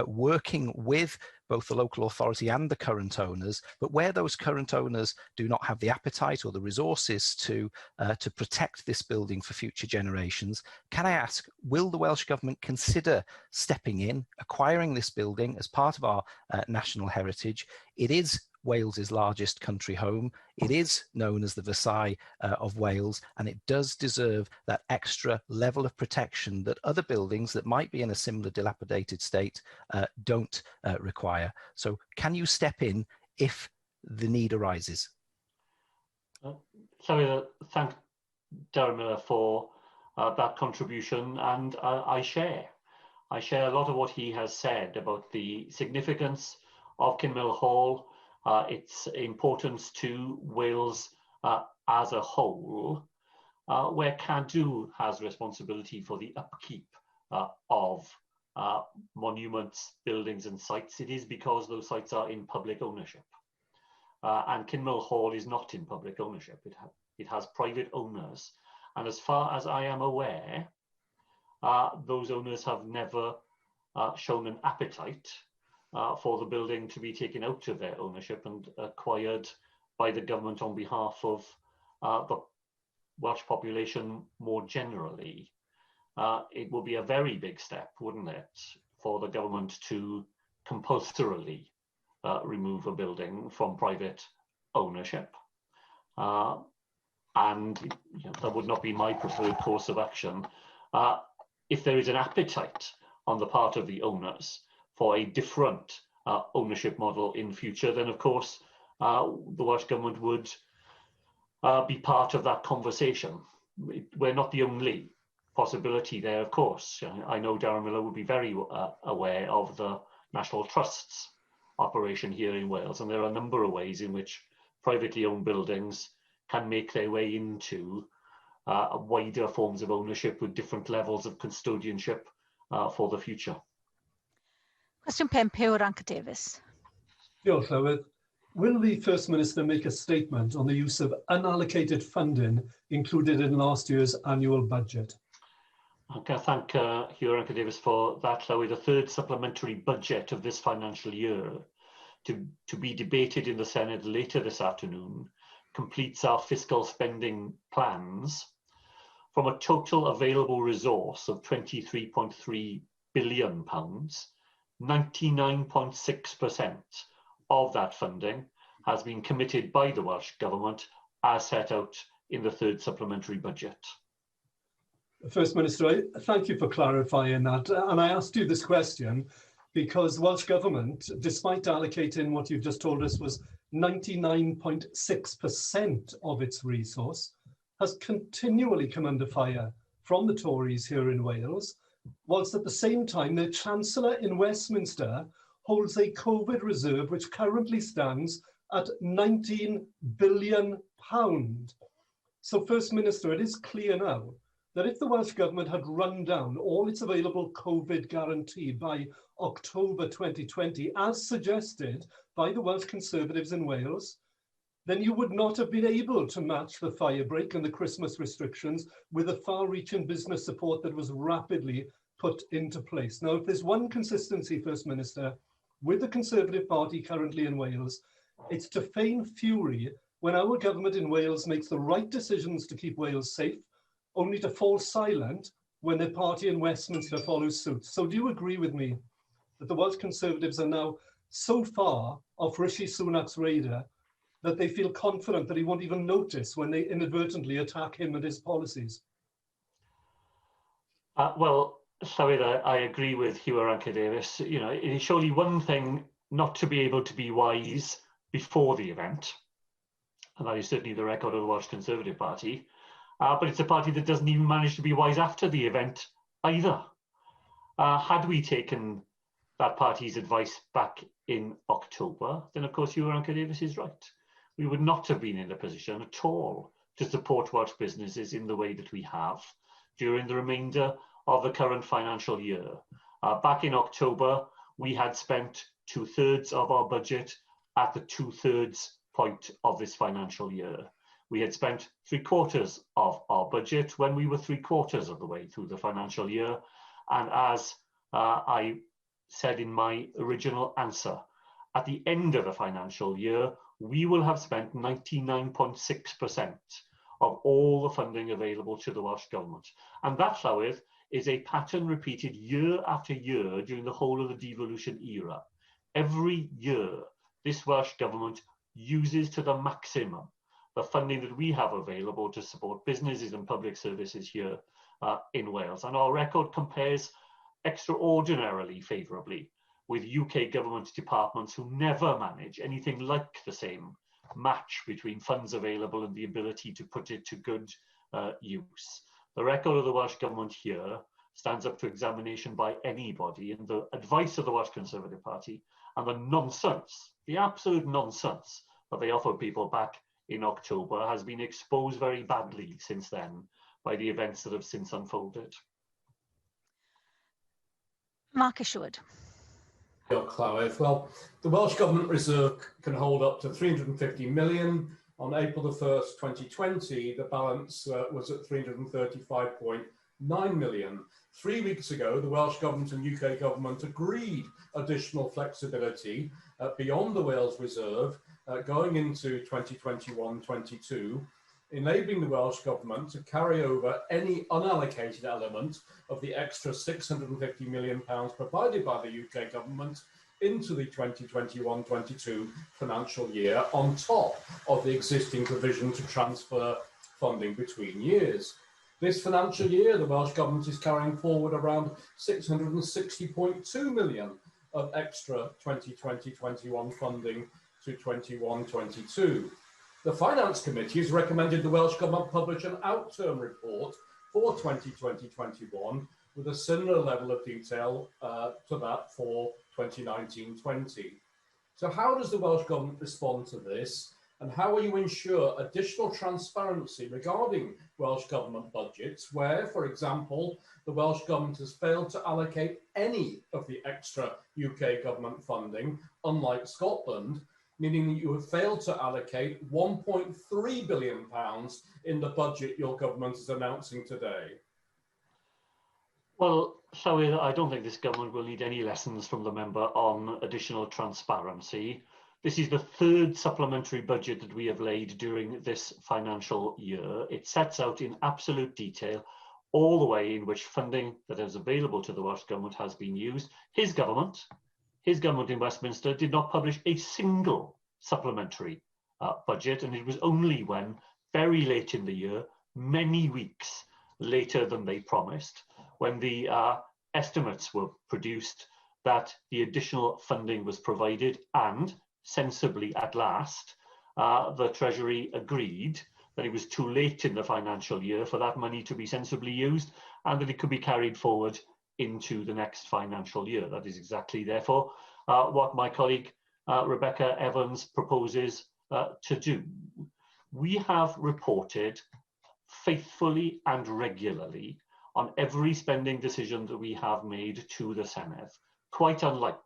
working with both the local authority and the current owners, but where those current owners do not have the appetite or the resources to protect this building for future generations, can I ask, will the Welsh Government consider stepping in, acquiring this building as part of our national heritage? It is Wales's largest country home. It is known as the Versailles of Wales, and it does deserve that extra level of protection that other buildings that might be in a similar dilapidated state don't require. So can you step in if the need arises. So thank Darren Miller for that contribution, and I share a lot of what he has said about the significance of Kinmel Hall, its importance to Wales as a whole, where Cadw has responsibility for the upkeep of monuments, buildings and sites. It is because those sites are in public ownership. And Kinmel Hall is not in public ownership. It has private owners. And as far as I am aware, those owners have never shown an appetite for the building to be taken out of their ownership and acquired by the government on behalf of the Welsh population more generally. It would be a very big step, wouldn't it, for the government to compulsorily remove a building from private ownership. And that would not be my preferred course of action. If there is an appetite on the part of the owners for a different ownership model in future, then of course the Welsh Government would be part of that conversation. We're not the only possibility there, of course. I know Darren Miller would be very aware of the National Trust's operation here in Wales, and there are a number of ways in which privately owned buildings can make their way into wider forms of ownership with different levels of custodianship for the future. Cwestiwn 5 yw Ranka Davies. Diolch, Llywydd. Will the First Minister make a statement on the use of unallocated funding included in last year's annual budget? I can thank Hugh Ranka Davies for that, Llywydd. The third supplementary budget of this financial year to be debated in the Senedd later this afternoon completes our fiscal spending plans from a total available resource of £23.3 billion. 99.6% of that funding has been committed by the Welsh Government as set out in the third supplementary budget. First Minister, thank you for clarifying that. And I asked you this question because Welsh Government, despite allocating what you've just told us was 99.6% of its resource, has continually come under fire from the Tories here in Wales, whilst at the same time the Chancellor in Westminster holds a COVID reserve which currently stands at £19 billion. So First Minister, it is clear now that if the Welsh Government had run down all its available COVID guarantee by October 2020, as suggested by the Welsh Conservatives in Wales, then you would not have been able to match the firebreak and the Christmas restrictions with the far-reaching business support that was rapidly put into place. Now, if there's one consistency, First Minister, with the Conservative Party currently in Wales, it's to feign fury when our government in Wales makes the right decisions to keep Wales safe, only to fall silent when their party in Westminster follows suit. So do you agree with me that the Welsh Conservatives are now so far off Rishi Sunak's radar that they feel confident that he won't even notice when they inadvertently attack him and his policies? Well, sorry, I agree with Hugh Ranka Davies. You know, it is surely one thing not to be able to be wise before the event, and that is certainly the record of the Welsh Conservative Party, but it's a party that doesn't even manage to be wise after the event either. Had we taken that party's advice back in October, then of course Hugh Ranka Davies is right. We would not have been in a position at all to support Welsh businesses in the way that we have during the remainder of the current financial year. Back in October, we had spent 2/3 of our budget at the 2/3 point of this financial year. We had spent 3/4 of our budget when we were 3/4 of the way through the financial year. And as I said in my original answer, at the end of the financial year, we will have spent 99.6% of all the funding available to the Welsh Government. And that, Llywydd, is a pattern repeated year after year during the whole of the devolution era. Every year, this Welsh Government uses to the maximum the funding that we have available to support businesses and public services here in Wales. And our record compares extraordinarily favourably with UK government departments who never manage anything like the same match between funds available and the ability to put it to good use. The record of the Welsh Government here stands up to examination by anybody, and the advice of the Welsh Conservative Party and the nonsense, the absolute nonsense that they offered people back in October has been exposed very badly since then by the events that have since unfolded. Mark Isherwood. Well, the Welsh Government Reserve can hold up to 350 million. On April the 1st, 2020, the balance was at 335.9 million. 3 weeks ago, the Welsh Government and UK Government agreed additional flexibility beyond the Wales Reserve going into 2021-22, enabling the Welsh Government to carry over any unallocated element of the extra £650 million provided by the UK Government into the 2021-22 financial year on top of the existing provision to transfer funding between years. This financial year, the Welsh Government is carrying forward around 660.2 million of extra 2020-21 funding to 21-22. The Finance Committee has recommended the Welsh Government publish an out-term report for 2020-21 with a similar level of detail to that for 2019-20. So how does the Welsh Government respond to this? And how will you ensure additional transparency regarding Welsh Government budgets where, for example, the Welsh Government has failed to allocate any of the extra UK Government funding, unlike Scotland, meaning that you have failed to allocate £1.3 billion in the budget your government is announcing today? Well, Llywyd, I don't think this government will need any lessons from the member on additional transparency. This is the third supplementary budget that we have laid during this financial year. It sets out in absolute detail all the way in which funding that is available to the Welsh Government has been used. His government in Westminster did not publish a single supplementary budget, and it was only when, very late in the year, many weeks later than they promised, when the estimates were produced, that the additional funding was provided, and sensibly at last, the Treasury agreed that it was too late in the financial year for that money to be sensibly used and that it could be carried forward into the next financial year. That is exactly, therefore, what my colleague Rebecca Evans proposes to do. We have reported faithfully and regularly on every spending decision that we have made to the Senedd, quite unlike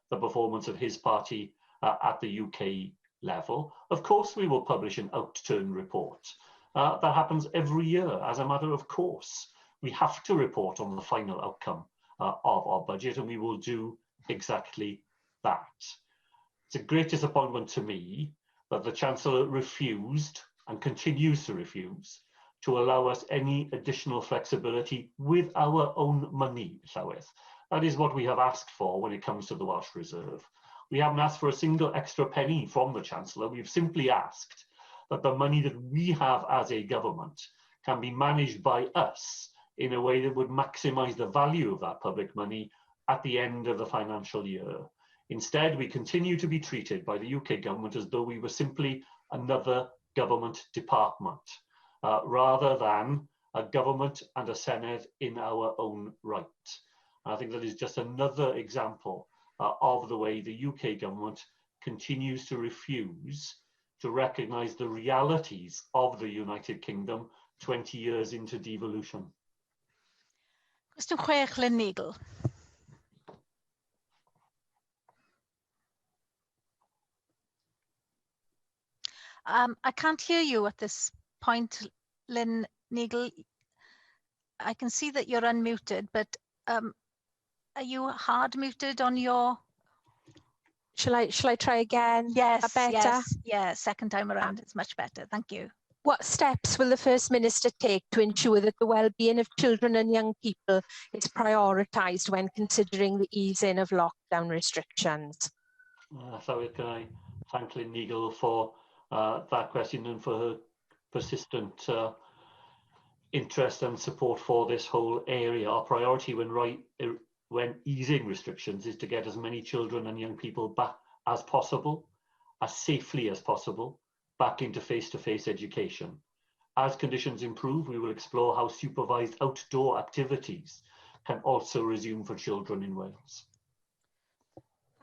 the performance of his party at the UK level. Of course, we will publish an outturn report. That happens every year as a matter of course. We have to report on the final outcome of our budget, and we will do exactly that. It's a great disappointment to me that the Chancellor refused and continues to refuse to allow us any additional flexibility with our own money, Llywyd. That is what we have asked for when it comes to the Welsh Reserve. We haven't asked for a single extra penny from the Chancellor. We've simply asked that the money that we have as a government can be managed by us in a way that would maximise the value of that public money at the end of the financial year. Instead, we continue to be treated by the UK government as though we were simply another government department, rather than a government and a Senedd in our own right. I think that is just another example of the way the UK government continues to refuse to recognise the realities of the United Kingdom 20 years into devolution. Cwestiwn 6, Lynn Neagle. I can't hear you at this point, Lynn Neagle. I can see that you're unmuted, but are you hard muted on your? Shall I try again? Yes, better? yes, yeah, second time around, it's much better. Thank you. What steps will the First Minister take to ensure that the well-being of children and young people is prioritised when considering the easing of lockdown restrictions? So can I thank Lynn Neagle for that question and for her persistent interest and support for this whole area. Our priority when when easing restrictions is to get as many children and young people back as possible, as safely as possible, back into face-to-face education. As conditions improve, we will explore how supervised outdoor activities can also resume for children in Wales.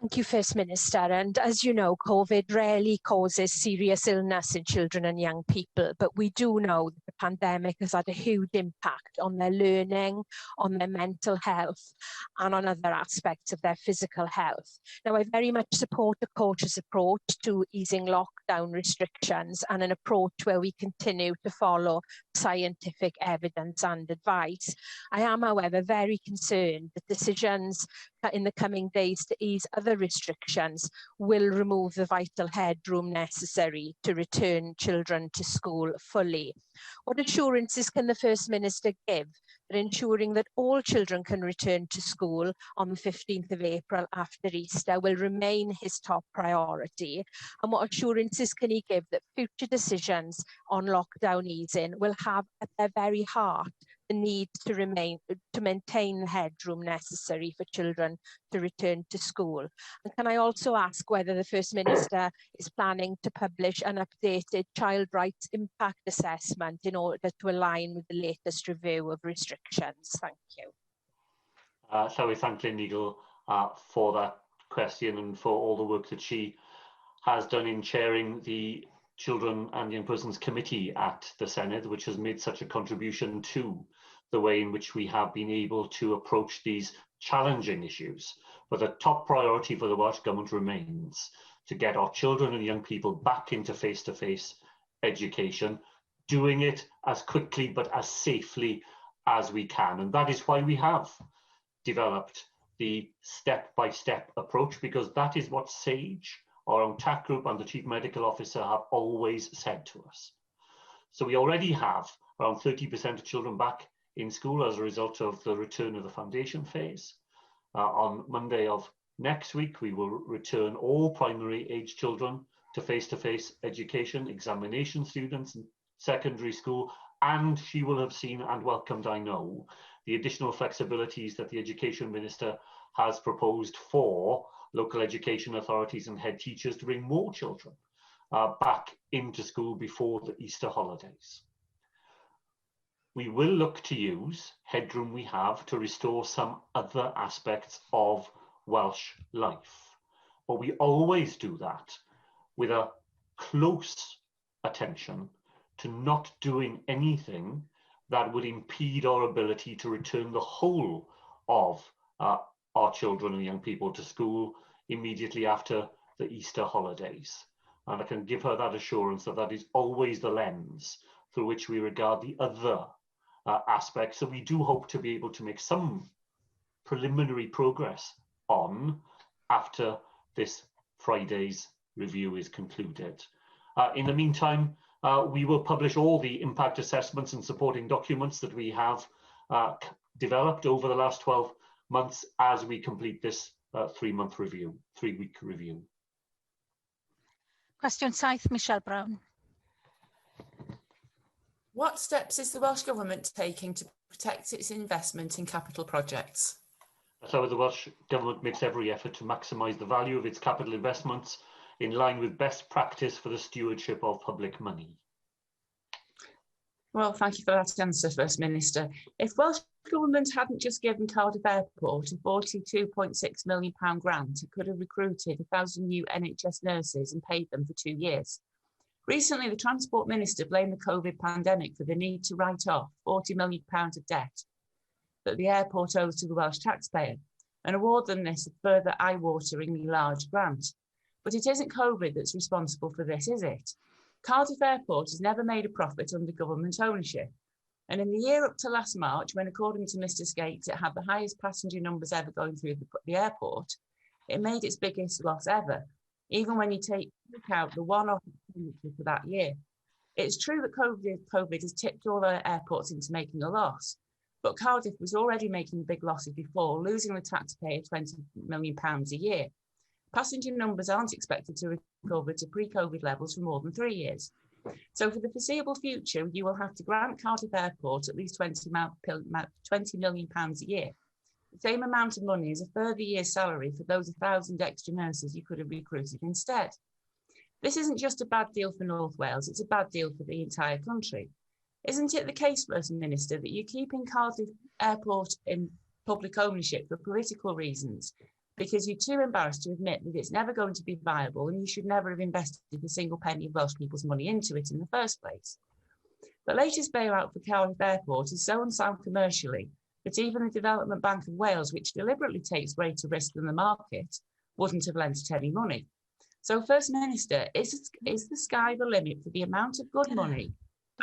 Thank you, First Minister. And as you know, COVID rarely causes serious illness in children and young people, but we do know that the pandemic has had a huge impact on their learning, on their mental health, and on other aspects of their physical health. Now, I very much support a cautious approach to easing lockdown restrictions and an approach where we continue to follow scientific evidence and advice. I am, however, very concerned that decisions in the coming days to ease other restrictions will remove the vital headroom necessary to return children to school fully. What assurances can the First Minister give that ensuring that all children can return to school on the 15th of April after Easter will remain his top priority? And what assurances can he give that future decisions on lockdown easing will have at their very heart the need to maintain the headroom necessary for children to return to school? And can I also ask whether the First Minister is planning to publish an updated child rights impact assessment in order to align with the latest review of restrictions? Thank you. So we thank Lynn Eagle for that question and for all the work that she has done in chairing the Children and Young Persons Committee at the Senedd, which has made such a contribution to the way in which we have been able to approach these challenging issues. But the top priority for the Welsh Government remains to get our children and young people back into face-to-face education, doing it as quickly but as safely as we can. And that is why we have developed the step-by-step approach, because that is what SAGE, our own TAC group, and the Chief Medical Officer have always said to us. So we already have around 30% of children back in school as a result of the return of the foundation phase. On Monday of next week, we will return all primary age children to face-to-face education, examination students in secondary school, and she will have seen and welcomed, I know, the additional flexibilities that the Education Minister has proposed for local education authorities and head teachers to bring more children back into school before the Easter holidays. We will look to use headroom we have to restore some other aspects of Welsh life. But we always do that with a close attention to not doing anything that would impede our ability to return the whole of our children and young people to school immediately after the Easter holidays. And I can give her that assurance that that is always the lens through which we regard the other aspects that we do hope to be able to make some preliminary progress on after this Friday's review is concluded. In the meantime, we will publish all the impact assessments and supporting documents that we have developed over the last 12 months as we complete this three-week review. Question 7, Michelle Brown. What steps is the Welsh Government taking to protect its investment in capital projects? So the Welsh Government makes every effort to maximise the value of its capital investments in line with best practice for the stewardship of public money. Well, thank you for that answer, First Minister. If Welsh Government hadn't just given Cardiff Airport a £42.6 million grant, it could have recruited 1,000 new NHS nurses and paid them for 2 years. Recently, the Transport Minister blamed the COVID pandemic for the need to write off £40 million of debt that the airport owes to the Welsh taxpayer and award them this further eye-wateringly large grant. But it isn't COVID that's responsible for this, is it? Cardiff Airport has never made a profit under government ownership. And in the year up to last March, when according to Mr. Skates, it had the highest passenger numbers ever going through the airport, it made its biggest loss ever, even when you take out the one-off expenditure for that year. It's true that COVID has tipped all the airports into making a loss, but Cardiff was already making big losses before, losing the taxpayer £20 million a year. Passenger numbers aren't expected to recover to pre-COVID levels for more than 3 years. So for the foreseeable future, you will have to grant Cardiff Airport at least £20 million a year. The same amount of money as a further year's salary for those 1,000 extra nurses you could have recruited instead. This isn't just a bad deal for North Wales, it's a bad deal for the entire country. Isn't it the case, First Minister, that you're keeping Cardiff Airport in public ownership for political reasons because you're too embarrassed to admit that it's never going to be viable and you should never have invested a single penny of Welsh people's money into it in the first place? The latest bailout for Cardiff Airport is so unsound commercially that even the Development Bank of Wales, which deliberately takes greater risk than the market, wouldn't have lent it any money. So, First Minister, is the sky the limit for the amount of good money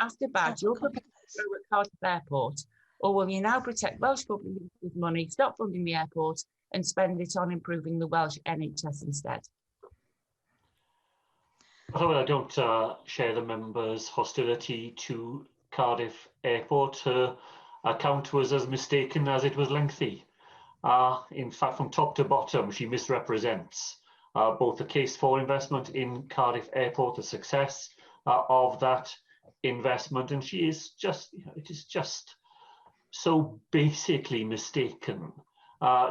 after bad you're prepared to throw at Cardiff Airport, or will you now protect Welsh public with money, stop funding the airport and spend it on improving the Welsh NHS instead? Well, I don't share the member's hostility to Cardiff Airport. Her account was as mistaken as it was lengthy. In fact, from top to bottom, she misrepresents both the case for investment in Cardiff Airport, the success of that investment, and she is just, it is just so basically mistaken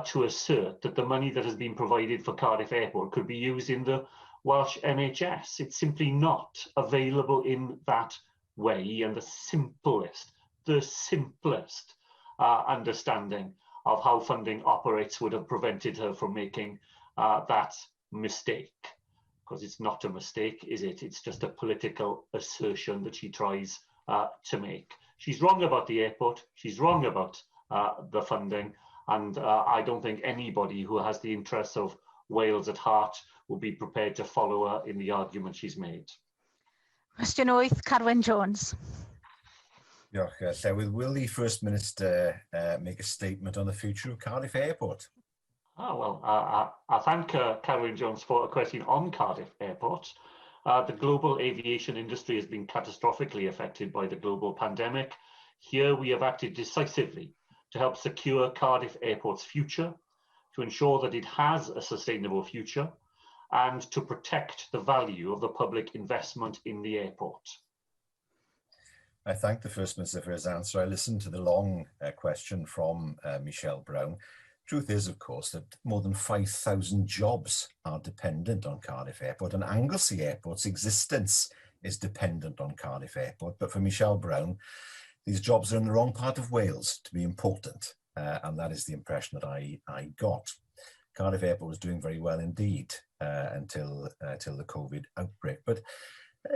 to assert that the money that has been provided for Cardiff Airport could be used in the Welsh NHS. It's simply not available in that way, and the simplest understanding of how funding operates would have prevented her from making that mistake. Because it's not a mistake, is it? It's just a political assertion that she tries to make. She's wrong about the airport, she's wrong about the funding, and I don't think anybody who has the interests of Wales at heart will be prepared to follow her in the argument she's made. Question 8, Carwyn Jones. Diolch, Llewydd. Will the First Minister make a statement on the future of Cardiff Airport? I thank Carwyn Jones for a question on Cardiff Airport. The global aviation industry has been catastrophically affected by the global pandemic. Here we have acted decisively to help secure Cardiff Airport's future, to ensure that it has a sustainable future, and to protect the value of the public investment in the airport. I thank the First Minister for his answer. I listened to the long question from Michelle Brown. Truth is, of course, that more than 5,000 jobs are dependent on Cardiff Airport, and Anglesey Airport's existence is dependent on Cardiff Airport. But for Michelle Brown, these jobs are in the wrong part of Wales to be important, and that is the impression that I got. Cardiff Airport was doing very well indeed until the COVID outbreak. But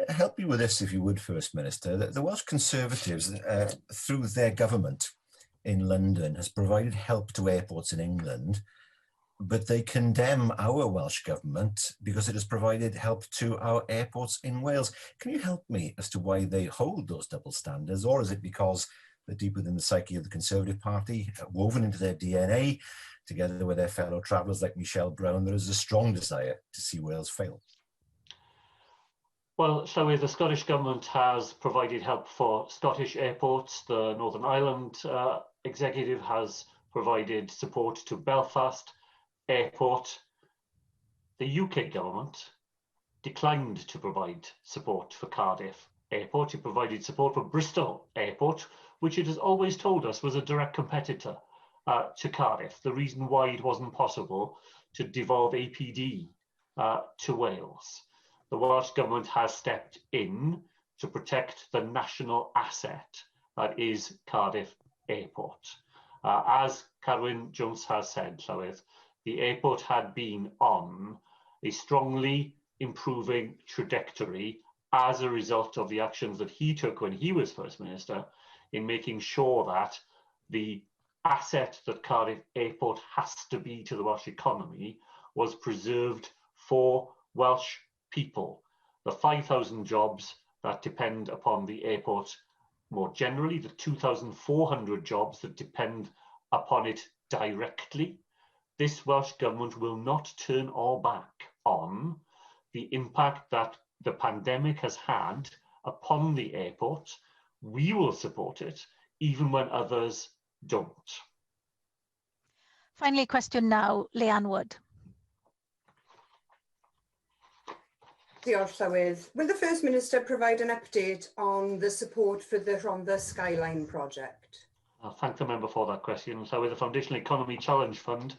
help me with this, if you would, First Minister. The Welsh Conservatives, through their government in London, has provided help to airports in England, but they condemn our Welsh Government because it has provided help to our airports in Wales. Can you help me as to why they hold those double standards, or is it because they're deep within the psyche of the Conservative Party, woven into their DNA, together with their fellow travellers like Michelle Brown, there is a strong desire to see Wales fail? Well, the Scottish Government has provided help for Scottish airports. The Northern Ireland Executive has provided support to Belfast Airport. The UK Government declined to provide support for Cardiff Airport. It provided support for Bristol Airport, which it has always told us was a direct competitor to Cardiff. The reason why it wasn't possible to devolve APD to Wales. The Welsh Government has stepped in to protect the national asset that is Cardiff Airport. As Carwyn Jones has said, Llywydd, the airport had been on a strongly improving trajectory as a result of the actions that he took when he was First Minister in making sure that the asset that Cardiff Airport has to be to the Welsh economy was preserved for Welsh people. The 5,000 jobs that depend upon the airport more generally, the 2,400 jobs that depend upon it directly, this Welsh Government will not turn our back on the impact that the pandemic has had upon the airport. We will support it even when others don't. Finally, question now, Leanne Wood. Diolch, Llywydd. Will the First Minister provide an update on the support for the Rhondda Skyline project? I thank the member for that question. So the Foundational Economy Challenge Fund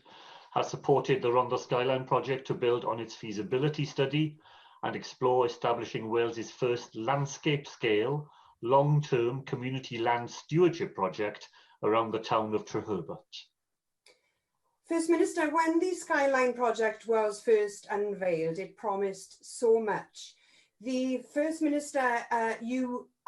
has supported the Rhondda Skyline project to build on its feasibility study and explore establishing Wales's first landscape-scale, long-term community land stewardship project around the town of Treherbert. First Minister, when the Skyline project was first unveiled, it promised so much. The First Minister,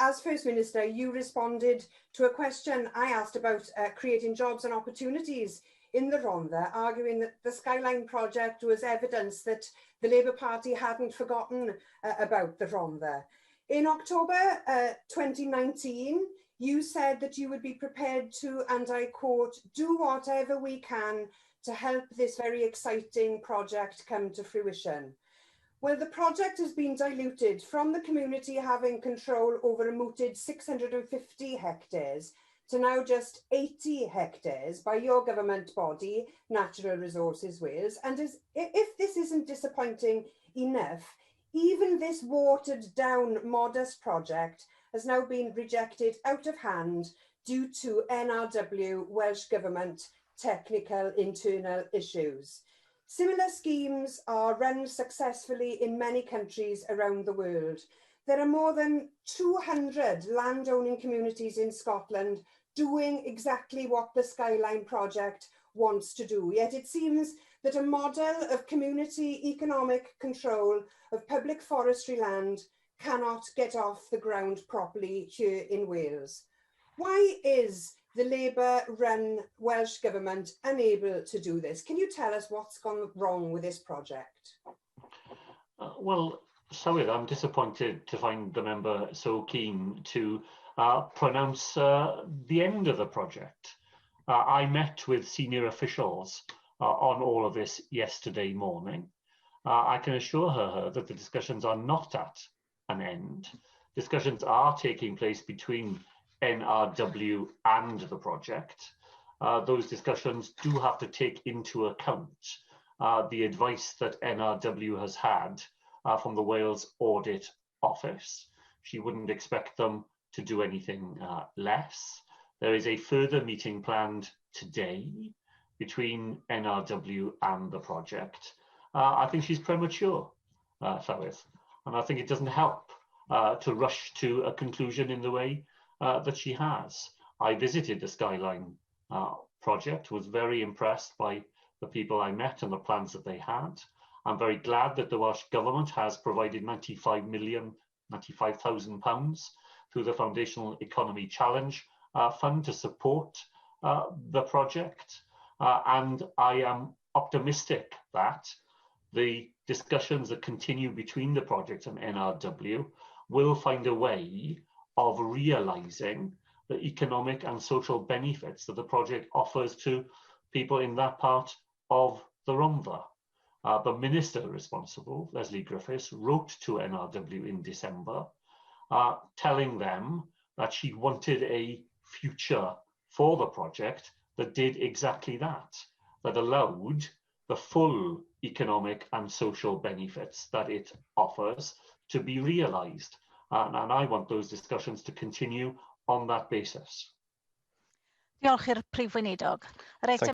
as First Minister, you responded to a question I asked about creating jobs and opportunities in the Rhondda, arguing that the Skyline project was evidence that the Labour Party hadn't forgotten about the Rhondda. In October 2019, you said that you would be prepared to, and I quote, do whatever we can to help this very exciting project come to fruition. Well, the project has been diluted from the community having control over a mooted 650 hectares to now just 80 hectares by your government body, Natural Resources Wales. And if this isn't disappointing enough, even this watered down modest project has now been rejected out of hand due to NRW Welsh Government technical internal issues. Similar schemes are run successfully in many countries around the world. There are more than 200 landowning communities in Scotland doing exactly what the Skyline project wants to do. Yet it seems that a model of community economic control of public forestry land cannot get off the ground properly here in Wales. Why is the Labour-run Welsh Government unable to do this? Can you tell us what's gone wrong with this project? Well, Sawyd, I'm disappointed to find the member so keen to pronounce the end of the project. I met with senior officials on all of this yesterday morning. I can assure her that the discussions are not at an end. Discussions are taking place between NRW and the project. Those discussions do have to take into account the advice that NRW has had from the Wales Audit Office. She wouldn't expect them to do anything less. There is a further meeting planned today between NRW and the project. I think she's premature, Llywydd, and I think it doesn't help to rush to a conclusion in the way that she has. I visited the Skyline project, was very impressed by the people I met and the plans that they had. I'm very glad that the Welsh Government has provided £95,000 through the Foundational Economy Challenge Fund to support the project. And I am optimistic that the discussions that continue between the project and NRW will find a way of realising the economic and social benefits that the project offers to people in that part of the Rhondda. The minister responsible, Lesley Griffiths, wrote to NRW in December, telling them that she wanted a future for the project that did exactly that, that allowed the full economic and social benefits that it offers to be realised. And I want those discussions to continue on that basis. Diolch i'r Prif Weinidog.